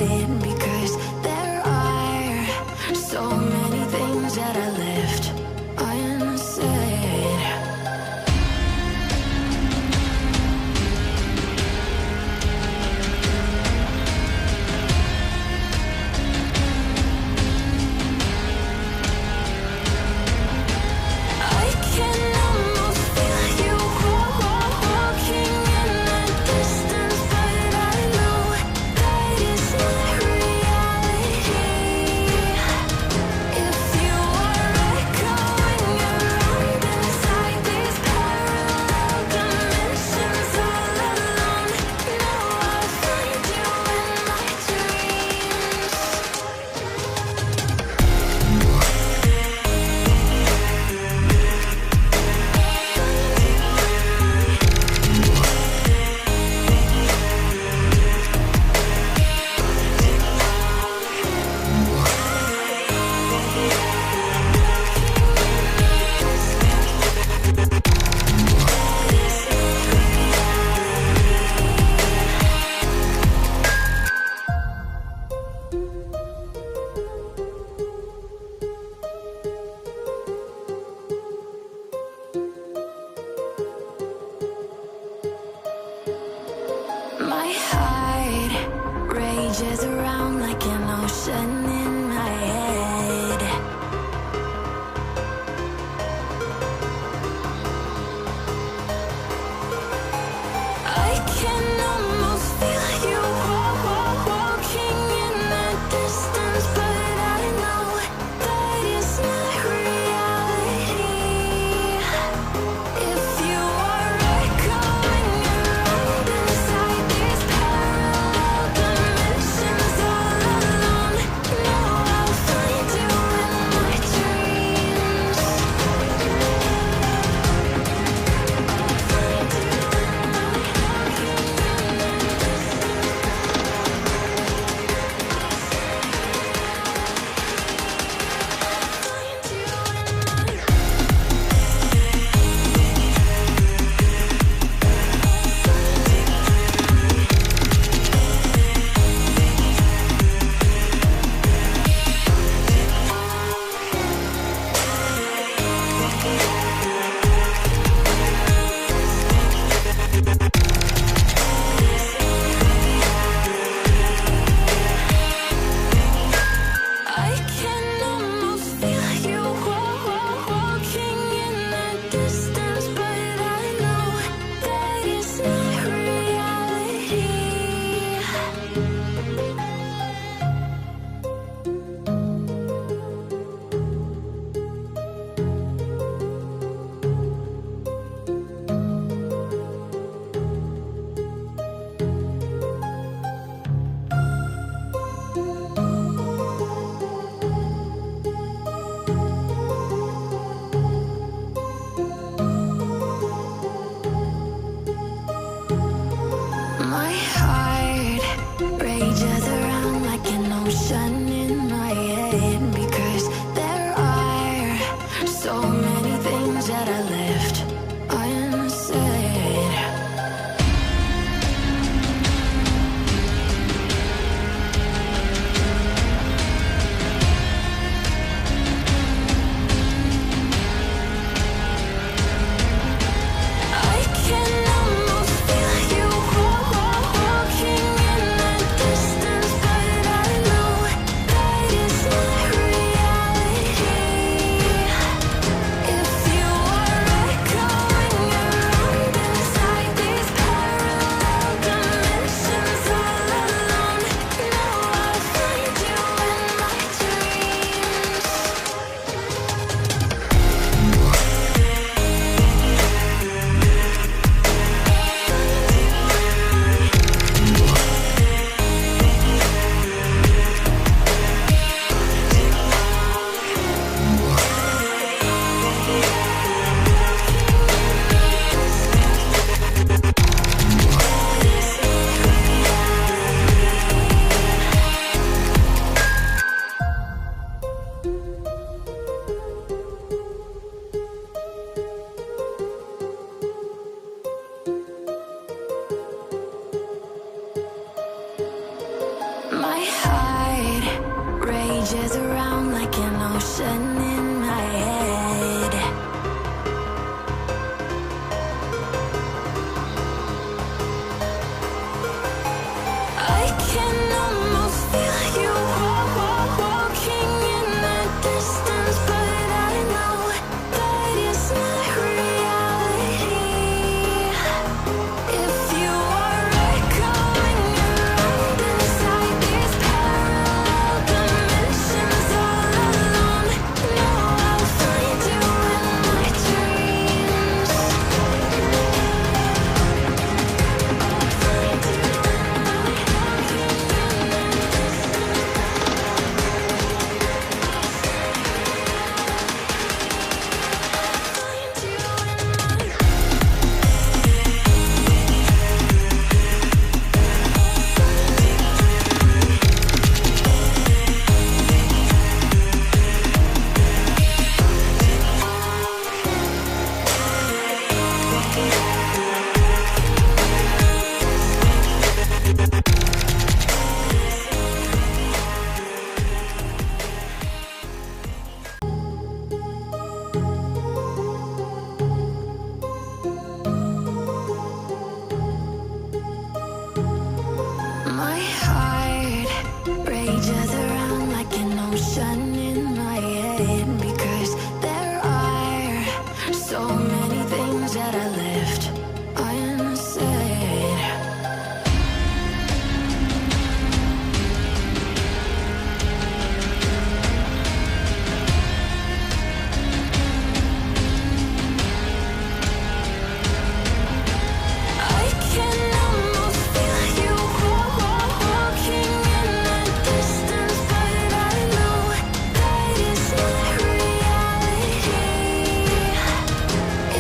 head, because there are so many things that I left unsaid. I can almost feel you walking in the distance, but I know that is not reality. If you are echoing around inside these parallel dimensions all alone, know I'll find you in my dreams. My heart rages around like an ocean in my head. I can almost feel you walking in the distance, but I know that is not reality. If you are echoing around inside these parallel dimensions all alone, know I'll find you in my dreams. I can almost feel you walking in the distance, but I know that is not reality. My heart rages around like an ocean in my head, because there are so many things that I left unsaid. I can almost feel you walking in the distance, but I know My heart rages around like an ocean in my head. I can almost feel you walking in the distance, but I know that it's not reality. If you are echoing around inside these parallel dimensions all alone, know I'll find you in my dreams. My heart rages around like an ocean in my head, because there are so many things that I left unsaid. I can almost feel you walking in the distance, but I know that it's not reality.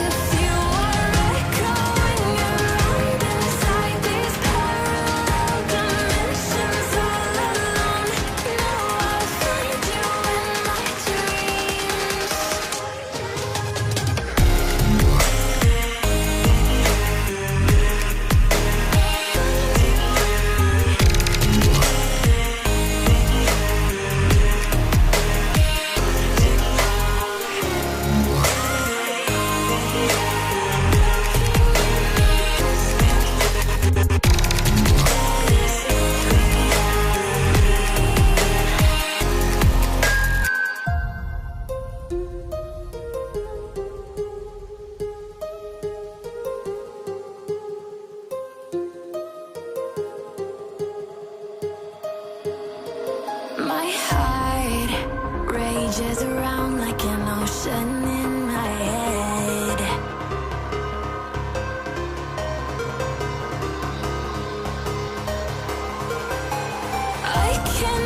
If you are echoing around inside these parallel dimensions all alone, know I'll find you in my dreams. My heart rages around like an ocean in my head. I can